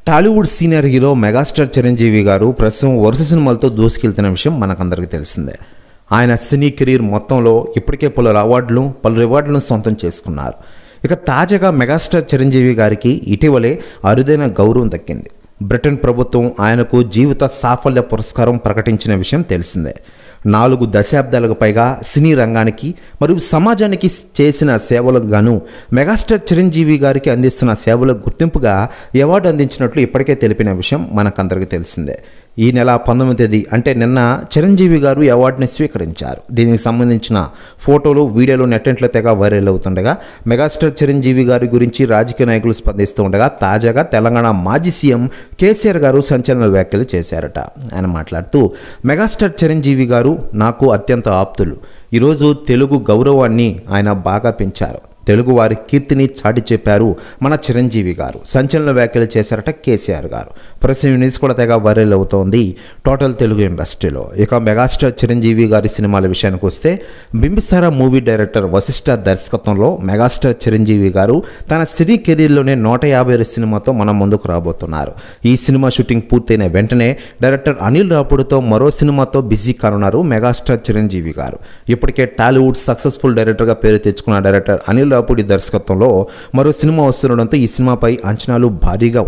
Tollywood senior hero megastar Chiranjeevi గారు ప్రస్తుతం వరుస సినిమాలతో దూసుకెళ్తున్న విషయం మనకందరికీ తెలిసిందే. ఆయన సినీ కెరీర్ మొత్తంలో ఇప్పటికే పలు రివార్డులను సొంతం చేసుకున్నారు. ఇక తాజాగా మెగాస్టార్ చిరంజీవి గారికి ఇటీవలే అరుదైన గౌరవం దక్కింది. బ్రిటన్ ప్రభుత్వం ఆయనకు జీవిత సాఫల్య పురస్కారం ప్రకటించిన విషయం తెలిసిందే. 4 దశాబ్దాలకు పైగా సినీ రంగానికి మరియు సమాజానికి చేసిన సేవలకు గాను మెగాస్టార్ చిరంజీవి గారికి అందిస్తున్న సేవలకు గుర్తింపుగా అవార్డు అందించినట్లు ఇప్పటికే తెలిపిన విషయం మనకందరికీ తెలిసిందే. ఈ నెల 19వ తేదీ అంటే నిన్న చిరంజీవి గారు ఈ అవార్డుని స్వీకరించారు. దీనికి సంబంధించిన ఫోటోలు, వీడియోలు నెట్టింట్లో తెగ వైరల్ అవుతుండగా మెగాస్టార్ చిరంజీవి గారి గురించి రాజకీయ నాయకులు స్పందిస్తూ ఉండగా తాజాగా తెలంగాణ మాజీ సీఎం కేసీఆర్ గారు సంచలన వ్యాఖ్యలు చేశారట. ఆయన మాట్లాడుతూ, మెగాస్టార్ చిరంజీవి గారు నాకు అత్యంత ఆప్తులు. ఈరోజు తెలుగు గౌరవాన్ని ఆయన బాగా పెంచారు. తెలుగు వారి కీర్తిని చాటి చెప్పారు మన చిరంజీవి గారు. సంచలన వ్యాఖ్యలు చేశారట కేసీఆర్ గారు. ప్రస్తుతం న్యూస్ కూడా తెగ వైరల్ అవుతోంది టోటల్ తెలుగు ఇండస్ట్రీలో. ఇక మెగాస్టార్ చిరంజీవి గారి సినిమాల విషయానికి వస్తే, బింబిసార మూవీ డైరెక్టర్ వశిష్ఠ దర్శకత్వంలో మెగాస్టార్ చిరంజీవి గారు తన సినీ కెరీర్లోనే 150 సినిమాతో మన ముందుకు రాబోతున్నారు. ఈ సినిమా షూటింగ్ పూర్తయిన వెంటనే డైరెక్టర్ అనిల్ రాపుడుతో మరో సినిమాతో బిజీ కానున్నారు మెగాస్టార్ చిరంజీవి గారు. ఇప్పటికే టాలీవుడ్ సక్సెస్ఫుల్ డైరెక్టర్గా పేరు తెచ్చుకున్న డైరెక్టర్ అనిల్ రాపుడి దర్శకత్వంలో మరో సినిమా వస్తుండడంతో ఈ సినిమాపై అంచనాలు భారీగా ఉన్నాయి.